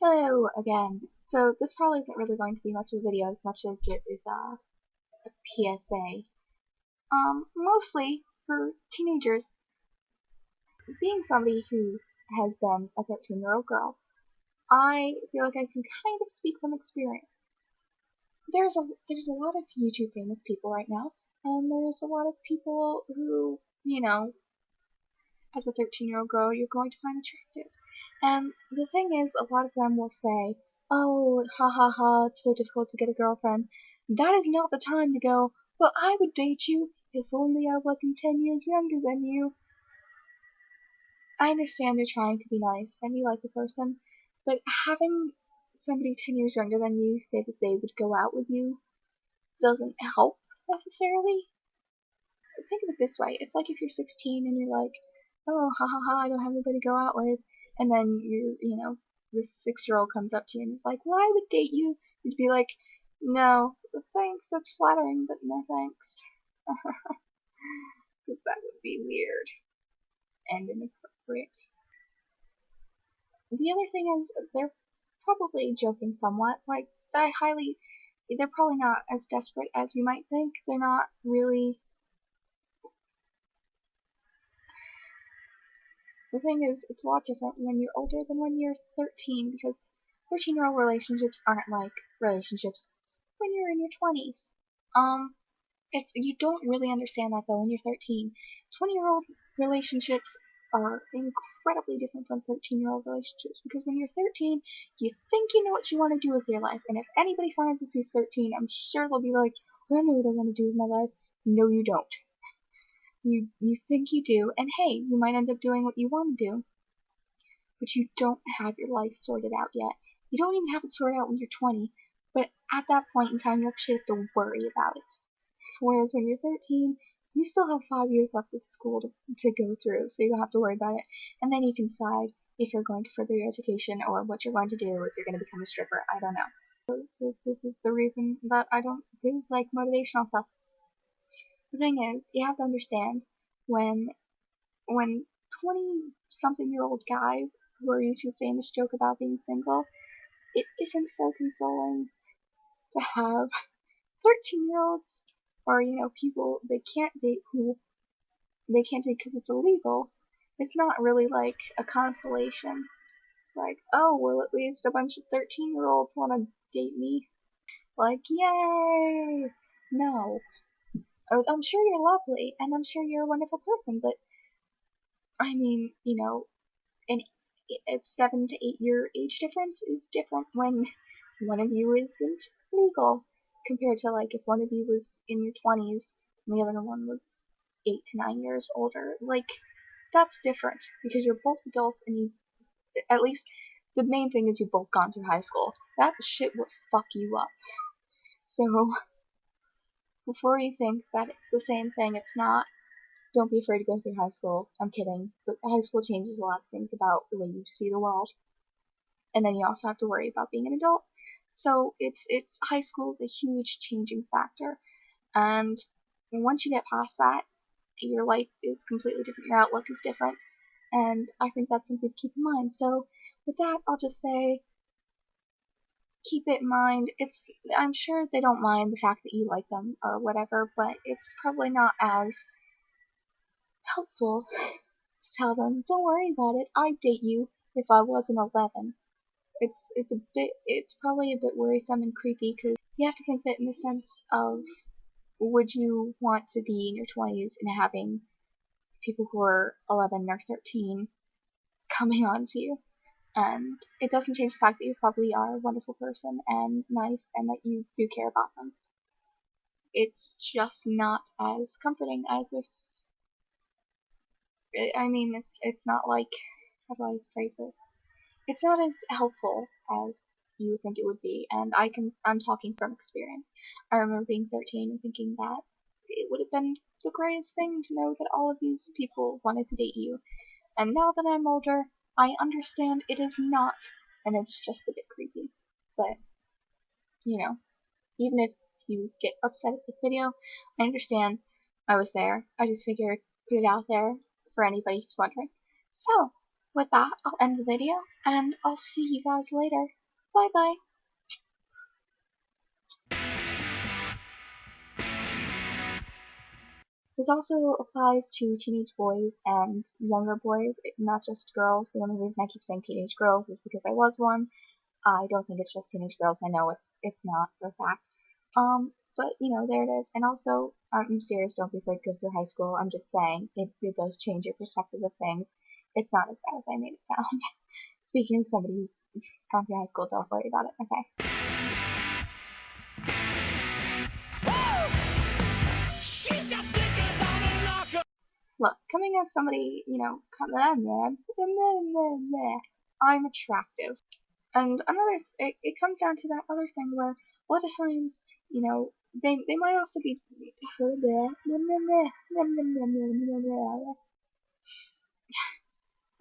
Hello again. So this probably isn't really going to be much of a video as much as it is a PSA. Mostly for teenagers. Being somebody who has been a 13-year-old girl, I feel like I can kind of speak from experience. There's a lot of YouTube famous people right now, and there's a lot of people who, as a 13-year-old girl, you're going to find attractive. And the thing is, a lot of them will say, oh, ha ha ha, it's so difficult to get a girlfriend. That is not the time to go, well, I would date you if only I wasn't 10 years younger than you. I understand you're trying to be nice and you like the person, but having somebody 10 years younger than you say that they would go out with you doesn't help necessarily. Think of it this way. It's like if you're 16 and you're like, oh, ha ha ha, I don't have anybody to go out with. And then this 6-year-old comes up to you and is like, well, I would date you. You'd be like, no, thanks, that's flattering, but no thanks. Because that would be weird and inappropriate. The other thing is, they're probably joking somewhat. Like, they're probably not as desperate as you might think. They're not really. The thing is, it's a lot different when you're older than when you're 13, because 13-year-old relationships aren't like relationships when you're in your 20s. You don't really understand that though when you're 13. 20-year-old relationships are incredibly different from 13-year-old relationships, because when you're 13, you think you know what you want to do with your life, and if anybody finds us who's 13, I'm sure they'll be like, I know what I want to do with my life. No, you don't. You think you do, and hey, you might end up doing what you want to do, but you don't have your life sorted out yet. You don't even have it sorted out when you're 20, but at that point in time, you actually have to worry about it. Whereas when you're 13, you still have 5 years left of school to go through, so you don't have to worry about it, and then you can decide if you're going to further your education or what you're going to do, if you're going to become a stripper, I don't know. So this is the reason that I don't do like motivational stuff. The thing is, you have to understand when 20-something-year-old guys who are YouTube famous joke about being single, it isn't so consoling to have 13-year-olds or, people they can't date because it's illegal. It's not really like a consolation. Like, oh, well, at least a bunch of 13-year-olds want to date me. Like, yay! No. I'm sure you're lovely, and I'm sure you're a wonderful person, but I mean, a 7 to 8 year age difference is different when one of you isn't legal compared to like if one of you was in your 20s and the other one was 8 to 9 years older. Like, that's different because you're both adults and at least the main thing is you've both gone through high school. That shit would fuck you up. So, before you think that it's the same thing, it's not. Don't be afraid to go through high school. I'm kidding. But high school changes a lot of things about the way you see the world. And then you also have to worry about being an adult. So it's high school is a huge changing factor. And once you get past that, your life is completely different. Your outlook is different. And I think that's something to keep in mind. So with that, I'll just say keep it in mind. I'm sure they don't mind the fact that you like them or whatever, but it's probably not as helpful to tell them, don't worry about it, I'd date you if I wasn't 11. It's probably a bit worrisome and creepy because you have to think that in the sense of, would you want to be in your 20s and having people who are 11 or 13 coming on to you? And it doesn't change the fact that you probably are a wonderful person and nice and that you do care about them. It's just not as comforting as if, it's not like, how do I phrase this? It's not as helpful as you would think it would be, and I'm talking from experience. I remember being 13 and thinking that it would have been the greatest thing to know that all of these people wanted to date you. And now that I'm older, I understand it is not, and it's just a bit creepy. But, even if you get upset at this video, I understand. I was there. I just figured put it out there for anybody who's wondering. So, with that, I'll end the video, and I'll see you guys later. Bye bye. This also applies to teenage boys and younger boys, not just girls. The only reason I keep saying teenage girls is because I was one. I don't think it's just teenage girls. I know it's not for a fact. But you know, there it is. And also, I'm serious. Don't be afraid to go through high school. I'm just saying it does change your perspective of things. It's not as bad as I made it sound. Speaking of somebody who's gone through high school, don't worry about it. Okay. Look, coming as somebody, you know, I'm attractive. And another, it comes down to that other thing where a lot of times, you know, they might also be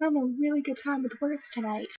having a really good time with words tonight.